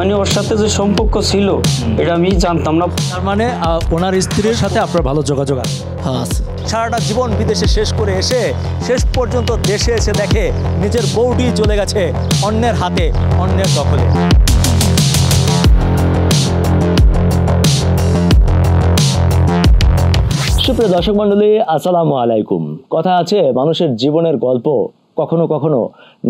মানে ওর সাথে যে সম্পর্ক ছিল এটা আমি জানতাম না। তার মানে ওনার স্ত্রীর সাথে আপনার ভালো যোগাযোগ আছে? হ্যাঁ আছে। সারাটা জীবন বিদেশে শেষ করে এসে শেষ পর্যন্ত দেশে এসে দেখে নিজের বউটি চলে গেছে অন্যের হাতে, অন্যের দখলে। সুপ্রিয় দর্শক মণ্ডলী, আসসালামু আলাইকুম। কথা আছে, মানুষের জীবনের গল্প কখনো কখনো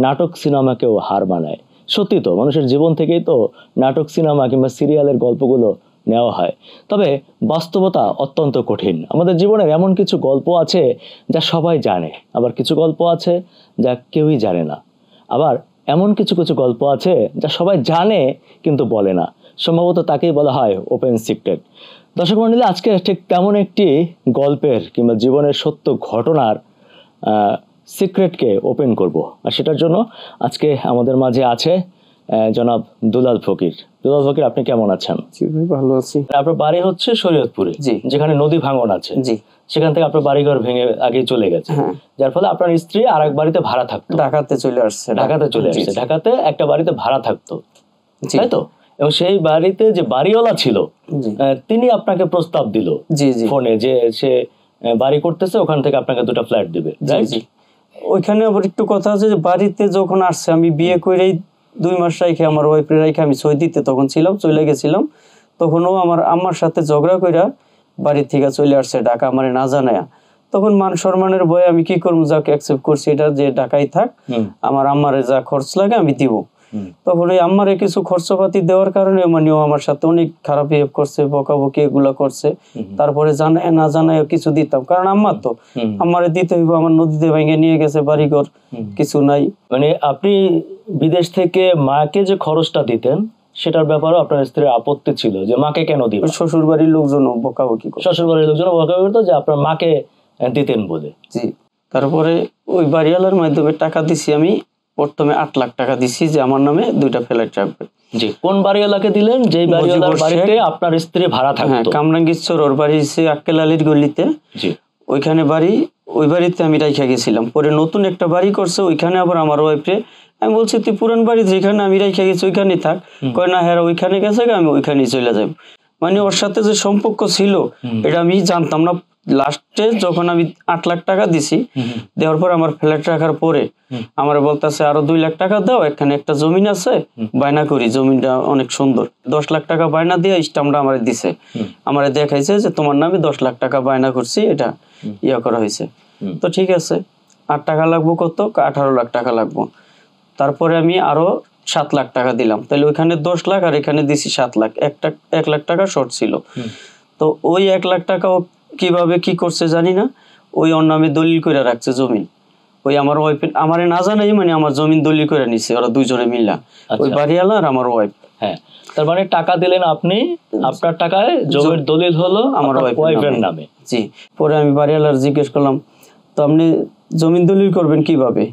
নাটক সিনেমাকেও হার মানায়। সত্যি তো, মানুষের জীবন থেকেই তো নাটক সিনেমা কিংবা সিরিয়ালের গল্পগুলো নেওয়া হয়। তবে বাস্তবতা অত্যন্ত কঠিন। আমাদের জীবনের এমন কিছু গল্প আছে যা সবাই জানে, আবার কিছু গল্প আছে যা কেউই জানে না। আবার এমন কিছু কিছু গল্প আছে যা সবাই জানে কিন্তু বলে না। সম্ভবত তাকেই বলা হয় ওপেন সিক্রেট। দর্শক মণ্ডলী, আজকে ঠিক তেমন একটি গল্পের কিংবা জীবনের সত্য ঘটনার সিক্রেটকে ওপেন করব। আর সেটার জন্য আজকে আমাদের মাঝে আছে জনাব দুলাল ফকির। দুলাল ফকির, আপনি কেমন আছেন? জি ভাই, ভালো আছি। আপনার বাড়ি হচ্ছে শরীয়তপুরে, জি, যেখানে নদী ভাঙন আছে। জি, সেখান থেকে আপনার বাড়িঘর ভেঙে আগে চলে গেছে, যার ফলে আপনার স্ত্রী আর এক বাড়িতে ভাড়া থাকতো। ঢাকাতে চলে আসছে। ঢাকাতে একটা বাড়িতে ভাড়া থাকতো, তাই তো? এবং সেই বাড়িতে যে বাড়িওয়ালা ছিল তিনি আপনাকে প্রস্তাব দিল ফোনে যে সে বাড়ি করতেছে, ওখান থেকে আপনাকে দুটো ফ্ল্যাট দিবে। ওইখানে আবার একটু কথা আছে যে বাড়িতে যখন আসছে, আমি বিয়ে করেই 2 মাস রাইখে আমার ওয়াইফের রাইখে আমি সৌদিতে তখন ছিলাম, চলে গেছিলাম। তখন ও আমার আম্মার সাথে ঝগড়া কইরা বাড়ি থেকে চলে আসছে ঢাকা, আমার না জানায়া। তখন মান সম্মানের ভয়ে আমি কি করবো, যাকে অ্যাকসেপ্ট করছি এটা যে ঢাকায় থাক, আমার আম্মারে যা খরচ লাগে আমি দিব। তখন ওই আম্মারে কিছু খরচপাতি দেওয়ার কারণে মানে ও আমার সাথে অনেক খারাপ বিহেভ করছে, বকাবকি এগুলা করছে। তারপরে জানায় না জানায় কিছু দিতাম, কারণ আম্মার তো আমারে দিতে হইব। আমার নদীতে ভেঙে নিয়ে গেছে, বাড়িঘর কিছু নাই। মানে আপনি বিদেশ থেকে মাকে যে খরচটা দিতেন সেটার ব্যাপারে আপনার স্ত্রীর আপত্তি ছিল যে মাকে কেন দিবেন। শ্বশুর বাড়ির লোকজন বকাবকি করতো, শ্বশুর বাড়ির লোকজন বকাবকি করতো যে আপনার মাকে দিতেন বলে। জি। তারপরে ওই বাড়িওয়ালার মাধ্যমে টাকা দিছি আমি। প্রথমে 8 লাখ টাকা দিছি যে আমার নামে 2টা ফ্ল্যাট রাখবে। জি। কোন বাড়িওয়ালাকে দিলেন? যেই বাড়িওয়ালার বাড়িতে আপনার স্ত্রী ভাড়া থাকতো। হ্যাঁ, কামরাঙ্গীরচর ওর বাড়ি হচ্ছে আক্কেল আলীর গলিতে। জি। ওইখানে বাড়ি, ওই বাড়িতে আমি রাইখা গেছিলাম। পরে নতুন একটা বাড়ি করছে, ওইখানে আবার আমার ওয়াইফে আমি বলছি তুই পুরান বাড়ি যেখানে আমি রাইখা গেছি ওইখানেই থাক। কয় না, হ্যাঁ ওইখানে গেছে, আমি ওইখানেই চলে যাব। মানে ওর সাথে যে সম্পর্ক ছিল এটা আমি জানতাম না। লাস্টে যখন আমি 8 লাখ টাকা দিছি, দেওয়ার পর আমার ফ্ল্যাট রাখার পরে আমার বলতেছে আরো 2 লাখ টাকা দাও, এখানে একটা জমিন আছে বায়না করি, জমিনটা অনেক সুন্দর। 10 লাখ টাকা বায়না দিয়ে স্টাম্পটা আমার দিছে, আমার দেখাইছে যে তোমার নামে 10 লাখ টাকা বায়না করছি, এটা ইয়া করা হয়েছে। তো ঠিক আছে, আর টাকা লাগবো কত? 18 লাখ টাকা লাগবো। তারপরে আমি আরো 7 লাখ টাকা দিলাম, তাহলে ওইখানে 10 লাখ আর এখানে দিছি 7 লাখ। 1 লাখ টাকা শর্ট ছিল। তো ওই 1 লাখ টাকাও কিভাবে কি করছে জানি না, ওই ওর নামে দলিল করে রাখছে জমিন। ওই আমার ওয়াইফ আমারে না জানাই মানে আমার জমিন দলিল করে নিছে ওরা দুজনে মিলা, ওই বাড়িওয়ালা আর আমার ওয়াইফ। হ্যাঁ, তার মানে টাকা দিলেন আপনি, আপনার টাকায় জমির দলিল হলো আমার ওয়াইফের নামে। জি। পরে আমি বাড়িওয়ালার জিজ্ঞেস করলাম, তো আপনি জমিন দলিল করবেন কিভাবে?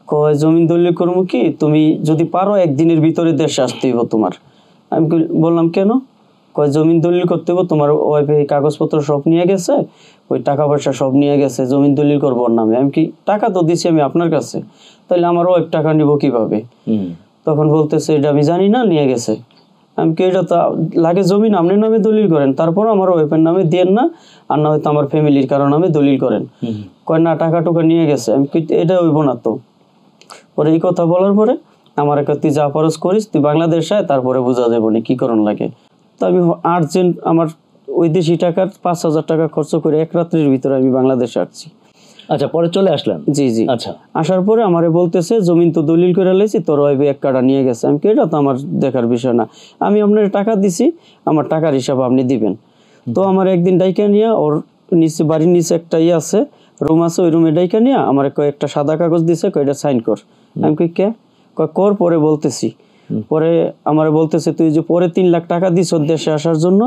কয় জমিন দলিল করবো কি, তুমি যদি পারো 1 দিনের ভিতরে দেশে আসতে হইব তোমার। আমি বললাম কেন? কয় জমিন দলিল করতে হবে, তোমার ওয়াইফে কাগজপত্র সব নিয়ে গেছে, ওই টাকা পয়সা সব নিয়ে গেছে, জমিন দলিল করবো ওর নামে। আমি কি, টাকা তো দিছি আমি আপনার কাছে, তাহলে আমার ওয়াইফ টাকা নিব কিভাবে? তখন বলতেছে এটা আমি জানি না, নিয়ে গেছে। আমি কি, এটা তো লাগে জমিন আপনার নামে দলিল করেন, তারপর আমার ওয়াইফের নামে দিয়েন না, আর না হয়তো আমার ফ্যামিলির কারো নামে দলিল করেন। কয় না, টাকা টুকা নিয়ে গেছে। আমি কি, এটা হইব না তো। পরে এই কথা বলার পরে আমার একটা, তুই যা খরচ করিস তুই বাংলাদেশ আয়, তারপরে বোঝা যাবে না কি করণ লাগে। তো আমি আর্জেন্ট আমার ওই দেশি টাকার 5,000 টাকা খরচ করে 1 রাত্রির ভিতরে আমি বাংলাদেশে আসছি। আচ্ছা, পরে চলে আসলেন? জি জি। আচ্ছা, আসার পরে আমারে বলতেছে জমিন তো দলিল করে লাইছি, তোর ওয়াইফ 1 কাঠা নিয়ে গেছে। আমি কি, এটা তো আমার দেখার বিষয় না, আমি আপনার টাকা দিছি, আমার টাকার হিসাব আপনি দিবেন। তো আমার একদিন ডাইকা নিয়ে ওর নিচে, বাড়ির নিচে একটা ইয়ে আছে, রুম আছে, ওই রুমে ডাইকা নিয়ে আমার কয়েকটা সাদা কাগজ দিছে, কয়টা সাইন কর। আমি কি, কে? কর, পরে বলতেছি। পরে আমার বলতেছে তুই যে পরে 3 লাখ টাকা দিস দেশে আসার জন্য,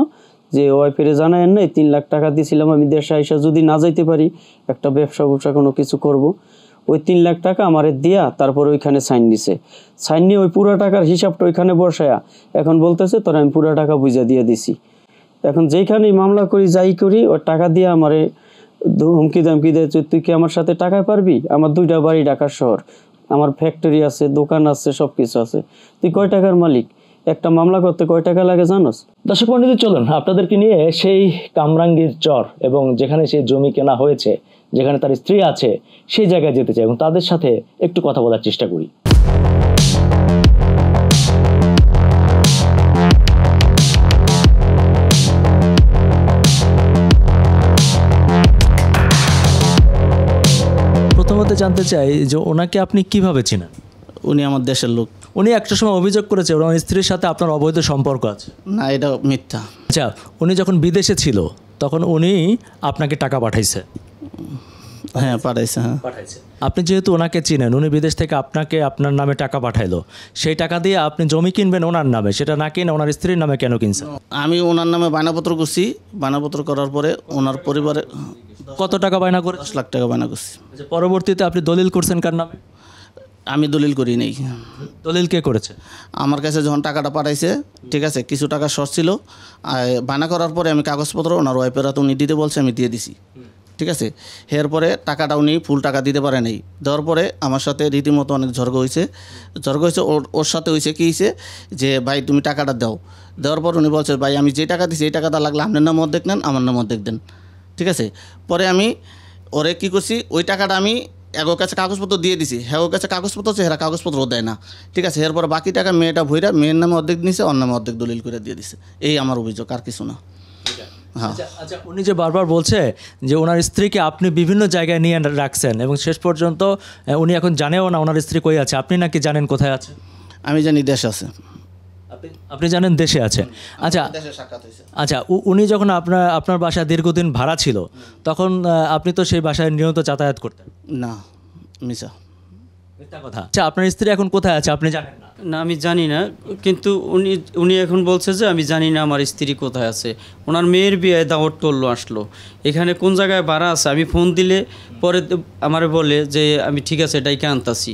যে ওয়াইফের জানায় নাই 3 লাখ টাকা দিছিলাম আমি, দেশে আইসা যদি না যাইতে পারি একটা ব্যবসা কোনো কিছু করব, ওই 3 লাখ টাকা আমারে দিয়া তারপরে ওইখানে সাইন দিছে। সাইন নিয়ে ওই পুরো টাকার হিসাবটা ওইখানে বসায়া এখন বলতেছে তোর আমি পুরো টাকা বুঝা দিয়ে দিছি। এখন যেখানেই মামলা করি যাই করি, ওর টাকা দিয়ে আমারে হুমকি দামকি দেয়, তুই কি আমার সাথে টাকায় পারবি? আমার 2টা বাড়ি ঢাকা শহর, আমার ফ্যাক্টরি আছে, দোকান আছে, সব কিছু আছে, তুই কয় টাকার মালিক? একটা মামলা করতে কয় টাকা লাগে জানোস? দর্শক মণ্ডলী, চলুন আপনাদেরকে নিয়ে সেই কামরাঙ্গীর চর এবং যেখানে সেই জমি কেনা হয়েছে, যেখানে তার স্ত্রী আছে, সেই জায়গায় যেতে চাই এবং তাদের সাথে একটু কথা বলার চেষ্টা করি। প্রথমত জানতে চাই যে ওনাকে আপনি কিভাবে চেনেন? উনি আমার দেশের লোক। উনি একটা সময় অভিযোগ করেছে ওনার স্ত্রীর সাথে আপনার অবৈধ সম্পর্ক আছে। না, এটা মিথ্যা। আচ্ছা, উনি যখন বিদেশে ছিল তখন উনি আপনাকে টাকা পাঠাইছে? হ্যাঁ, পাঠাইছে। হ্যাঁ, পাঠাইছে। আপনি যেহেতু ওনাকে চিনেন, উনি বিদেশ থেকে আপনাকে আপনার নামে টাকা পাঠাইলো, সেই টাকা দিয়ে আপনি জমি কিনবেন ওনার নামে, সেটা না কিনে ওনার স্ত্রীর নামে কেন কিনছেন? আমি ওনার নামে বায়নাপত্র করছি। বায়নাপত্র করার পরে ওনার পরিবারে কত টাকা বায়না করে? 10 লাখ টাকা বায়না করছি। পরবর্তীতে আপনি দলিল করছেন কার নামে? আমি দলিল করি নেই। দলিল কে করেছে? আমার কাছে যখন টাকাটা পাঠাইছে, ঠিক আছে, কিছু টাকা শর্ট ছিল। বায়না করার পরে আমি কাগজপত্র ওনার ওয়াইফের হাতে উনি দিতে বলছে, আমি দিয়ে দিছি। ঠিক আছে, এরপরে টাকাটা উনি ফুল টাকা দিতে পারে নাই। দেওয়ার পরে আমার সাথে রীতিমতো অনেক ঝর্গ হয়েছে। ওর সাথে হয়েছে কী হয়েছে যে ভাই তুমি টাকাটা দাও। দেওয়ার পর উনি বলছে ভাই আমি যে টাকা দিচ্ছি এই টাকাটা লাগলে আপনার নাম অর্ধেক নেন, আমার নাম অর্ধেক দেন। ঠিক আছে, পরে আমি ওরে কী করছি, ওই টাকাটা আমি এগোর কাছে কাগজপত্র দিয়ে দিছি। হ্যাঁ, ওর কাছে কাগজপত্র আছে, হেরা কাগজপত্র দেয় না। ঠিক আছে, এরপর বাকি টাকা মেয়েটা ভইরা মেয়ের নামে অর্ধেক নিছে, ওর নামে অর্ধেক দলিল করে দিয়ে দিছে। এই আমার অভিযোগ, আর কিছু না। হ্যাঁ। আচ্ছা, উনি যে বারবার বলছে যে ওনার স্ত্রীকে আপনি বিভিন্ন জায়গায় নিয়ে রাখছেন এবং শেষ পর্যন্ত উনি এখন জানেও না ওনার স্ত্রী কই আছে, আপনি নাকি জানেন কোথায় আছে? আমি জানি দেশে আছে। আপনি জানেন দেশে আছে? আচ্ছা আচ্ছা, উনি যখন আপনার বাসায় দীর্ঘদিন ভাড়া ছিল তখন আপনি তো সেই বাসায় নিয়মিত যাতায়াত করতেন? না, মিছা কথা। আচ্ছা, আপনার স্ত্রী এখন কোথায় আছে আপনি জানেন না? না, আমি জানি না, কিন্তু উনি এখন বলছে যে আমি জানি না আমার স্ত্রী কোথায় আছে। ওনার মেয়ের বিয়ে দাওয়াত টল্লো আসলো, এখানে কোন জায়গায় ভাড়া আছে আমি ফোন দিলে পরে আমারে বলে যে আমি ঠিক আছে এটাই আনতাছি।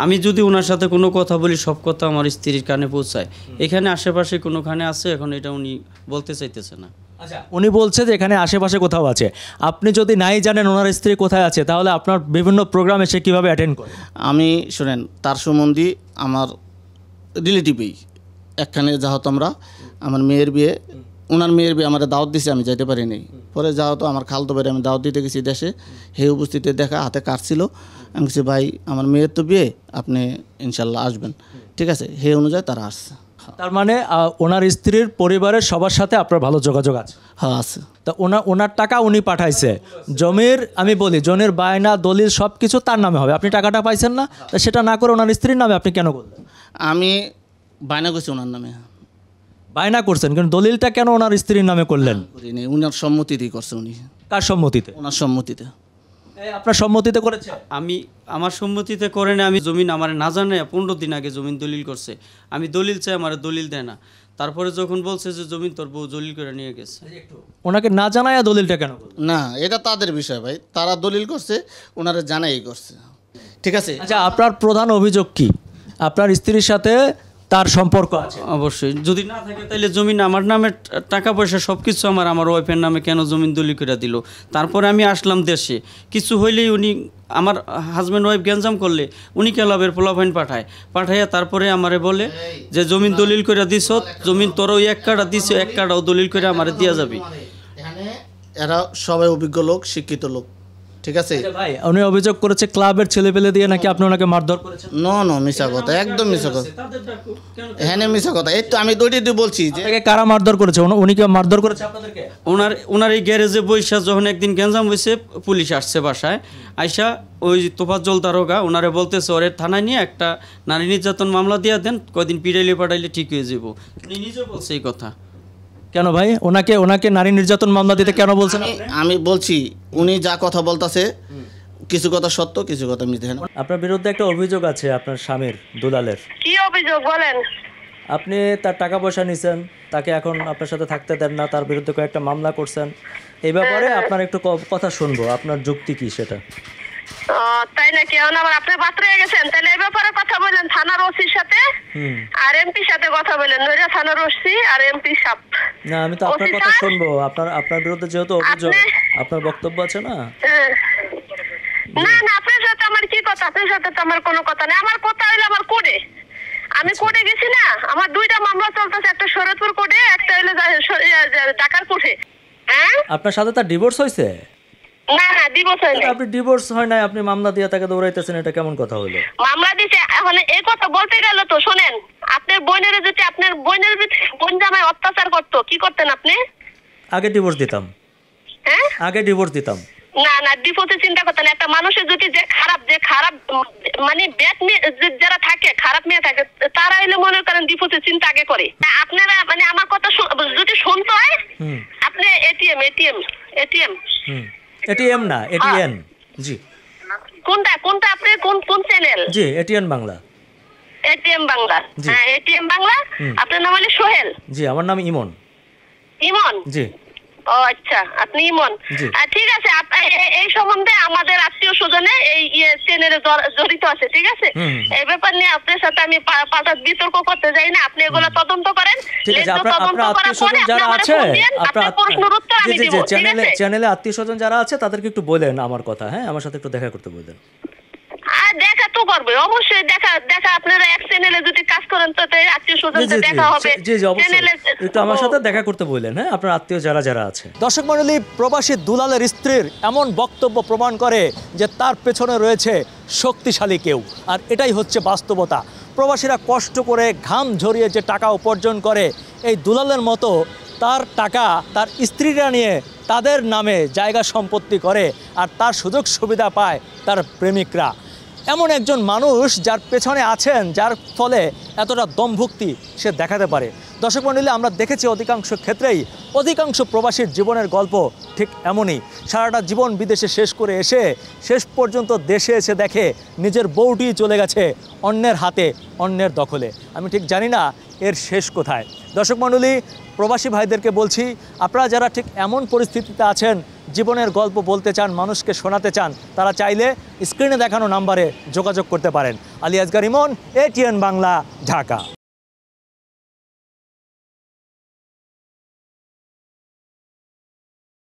আমি যদি ওনার সাথে কোনো কথা বলি সব কথা আমার স্ত্রীর কানে পৌঁছায়। এখানে আশেপাশে কোনোখানে আছে, এখন এটা উনি বলতে চাইতেছে না। আচ্ছা, উনি বলছে যে এখানে আশেপাশে কোথাও আছে। আপনি যদি নাই জানেন ওনার স্ত্রী কোথায় আছে, তাহলে আপনার বিভিন্ন প্রোগ্রামে সে কীভাবে অ্যাটেন্ড করে? আমি শোনেন, তার সম্বন্ধী আমার রিলেটিভই একখানে যাহতো আমরা আমার মেয়ের বিয়ে, ওনার মেয়ের বিয়ে আমার দাওয়াত দিছে, আমি যাইতে পারি নাই। পরে যাহতো আমার খালতো ভাইরে আমি দাওয়াত দিতে গেছি দেশে, হে উপস্থিতিতে দেখা হাতে কাটছিল। আমি বলছি ভাই আমার মেয়ের তো বিয়ে, আপনি ইনশাল্লাহ আসবেন। ঠিক আছে, হে অনুযায়ী তারা আসছে। তার মানে ওনার স্ত্রীর পরিবারের সবার সাথে আপনার ভালো যোগাযোগ আছে? হ্যাঁ, আছে। তা ওনার টাকা উনি পাঠাইছে, জমির আমি বলি জমির বায়না দলিল সব কিছু তার নামে হবে, আপনি টাকাটা পাইছেন না, তা সেটা না করে ওনার স্ত্রীর নামে আপনি কেন করলেন? আমি বায়না করছি ওনার নামে। বায়না করছেন, কিন্তু দলিলটা কেন ওনার স্ত্রীর নামে করলেন? করিনি, উনার সম্মতিতেই করছে উনি। কার সম্মতিতে? ওনার সম্মতিতে। আপনার সম্মতিতে করেছে? আমি আমার সম্মতিতে করে না, আমি জমিন আমার না জানে 15 দিন আগে জমিন দলিল করছে। আমি দলিল চাই, আমার দলিল দেয় না। তারপরে যখন বলছে যে জমিন তোর বউ দলিল করে নিয়ে গেছে। ওনাকে না জানায় দলিলটা কেন করলেন? না, এটা তাদের বিষয় ভাই, তারা দলিল করছে, ওনারা জানাই করছে। ঠিক আছে। আচ্ছা, আপনার প্রধান অভিযোগ কি? আপনার স্ত্রীর সাথে তার সম্পর্ক আছে? অবশ্যই, যদি না থাকে তাহলে জমিন আমার নামে, টাকা পয়সা সব কিছু আমার ওয়াইফের নামে কেন জমিন দলিল করে দিল? তারপরে আমি আসলাম দেশে, কিছু হইলেই উনি আমার হাজব্যান্ড ওয়াইফ গ্যাঞ্জাম করলে উনি ক্লাবের পোলাপাইন পাঠাইয়া তারপরে আমারে বলে যে জমিন দলিল করে দিস, জমিন তোর ওই এক কাটা দিস, এক কাটাও দলিল করে আমারে দিয়া যাবি। এখানে এরা সবাই অভিজ্ঞ লোক, শিক্ষিত লোক। ঠিক আছে ভাই, উনি অভিযোগ করেছে ক্লাবের ছেলেপেলে দিয়ে নাকি আপনি ওনাকে মারধর করেছেন। নো, মিছা কথা, একদম মিছা কথা। হ্যাঁ, মিছা কথা। এই তো আমি দুইটি বলছি যে কারা মারধর করেছে? উনি কি মারধর করেছে আপনাদেরকে? ওনার এই গ্যারেজে বৈশা যখন একদিন গ্যাঞ্জাম হয়েছে, পুলিশ আসছে বাসায়, আইসা ওই তোফাজ্জল দারোগা ওনারে বলতেছে ওরে থানায় নিয়ে একটা নারী নির্যাতন মামলা দিয়ে দেন, কয়দিন পিড়াইলে পাঠাইলে ঠিক হয়ে যাব। উনি নিজে বলছে এই কথা। কেন ভাই, ওনাকে নারী নির্যাতন মামলা দিতে কেন বলছেন? আমি বলছি উনি যা কথা বলতেছে কিছু কথা সত্য, কিছু কথা মিথ্যা। আপনার বিরুদ্ধে একটা অভিযোগ আছে আপনার স্বামীর, দুলালের। কি অভিযোগ বলেন? আপনি তার টাকা পয়সা নিছেন, তাকে এখন আপনার সাথে থাকতে দেন না, তার বিরুদ্ধে কয়েকটা মামলা করছেন। এই ব্যাপারে আপনার একটু কথা শুনবো, আপনার যুক্তি কি সেটা? তাই নাকি? এখন আবার আপনি বাতরে গেছেন, তাহলে এই ব্যাপারে কথা বলেন থানার ওসির সাথে আর এমপির সাথে কথা বলেন। নইরা থানার ওসি আর এমপি সাহেব। না, আমি তো আপনার কথা শুনবো। আপনার বিরুদ্ধে যেহেতু অভিযোগ, আপনার বক্তব্য আছে না? না, আপনার সাথে আমার কি কথা? আপনার সাথে তো আমার কোনো কথা নেই। আমার কথা হইলে আমার করে আমি কোর্টে গেছি না, আমার 2টা মামলা চলতেছে, একটা শরৎপুর কোর্টে, একটা হলো ঢাকার কোর্টে। হ্যাঁ, আপনার সাথে তার ডিভোর্স হয়েছে? না না, ডিভোর্স হয় না। আপনি ডিভোর্স হয় নাই, আপনি মামলা দিয়ে তাকে দৌড়াইতেছেন, এটা কেমন কথা হলো? মামলা দিছে। এখন এই কথা বলতে গেল তো শোনেন, আপনার বোনের যদি আপনার বোনের বোন জামাই অত্যাচার করতো, কি করতেন আপনি? আগে ডিভোর্স দিতাম। হ্যাঁ, আগে ডিভোর্স দিতাম। না না, ডিভোর্সের চিন্তা করতেন। একটা মানুষের যদি যে খারাপ মানে ব্যাড মেয়ে যারা থাকে, খারাপ মেয়ে থাকে, তারা এলে মনে করেন ডিভোর্সের চিন্তা আগে করে। আপনারা মানে আমার কথা যদি শুনতে হয়, আপনি এটিএম এটিএম না, এটিএন। জি, কোনটা আপনি কোন চ্যানেল? জি, এটিএন বাংলা। এটিএম বাংলা। জি। হ্যাঁ, এটিএম বাংলা। আপনার নাম হলো সোহেল? জি, আমার নাম ইমন। ইমন? জি। ও আচ্ছা, আপনি ইমন। জি। ঠিক আছে, এই সম্বন্ধে আমাদের আত্মীয় স্বজনে এই চ্যানেলে জড়িত আছে, ঠিক আছে? এই ব্যাপার নিয়ে আপনার সাথে আমি পাল্টা বিতর্ক করতে যাই না, আপনি এগুলো তদন্ত করেন। ঠিক আছে, তদন্ত আপনার করার আত্মীয় স্বজন পরে যারা আপনি আছে, আমাকে ফোন দিয়েন, আপনার প্রশ্নের উত্তর আমি দেব, ঠিক আছে? চ্যানেলে আত্মীয় স্বজন যারা আছে তাদেরকে একটু বলেন আমার কথা, হ্যাঁ, আমার সাথে একটু দেখা করতে বলেন। আর দেখা তো করবে অবশ্যই, দেখা আপনারা এক চ্যানেলে যদি কাজ করেন তো আত্মীয় স্বজনদের দেখা হবে। জি জি, অবশ্যই একটু আমার সাথে দেখা করতে বলেন, হ্যাঁ, আপনার আত্মীয় যারা আছে। দর্শক মণ্ডলী, প্রবাসী দুলালের স্ত্রীর এমন বক্তব্য প্রমাণ করে যে তার পেছনে রয়েছে শক্তিশালী কেউ, আর এটাই হচ্ছে বাস্তবতা। প্রবাসীরা কষ্ট করে ঘাম ঝরিয়ে যে টাকা উপার্জন করে, এই দুলালের মতো তার টাকা তার স্ত্রীরা নিয়ে তাদের নামে জায়গা সম্পত্তি করে, আর তার সুযোগ সুবিধা পায় তার প্রেমিকরা। এমন একজন মানুষ যার পেছনে আছেন, যার ফলে এতটা দমভক্তি সে দেখাতে পারে। দর্শক মণ্ডলী, আমরা দেখেছি অধিকাংশ ক্ষেত্রেই অধিকাংশ প্রবাসীর জীবনের গল্প ঠিক এমনই। সারাটা জীবন বিদেশে শেষ করে এসে শেষ পর্যন্ত দেশে এসে দেখে নিজের বউটি চলে গেছে অন্যের হাতে, অন্যের দখলে। আমি ঠিক জানি না এর শেষ কোথায়। দর্শক মণ্ডলী, প্রবাসী ভাইদেরকে বলছি, আপনারা যারা ঠিক এমন পরিস্থিতিতে আছেন, জীবনের গল্প বলতে চান, মানুষকে শোনাতে চান, তারা চাইলে স্ক্রিনে দেখানো নাম্বারে যোগাযোগ করতে পারেন। আলী আসগর ইমন, এটিএন বাংলা, ঢাকা।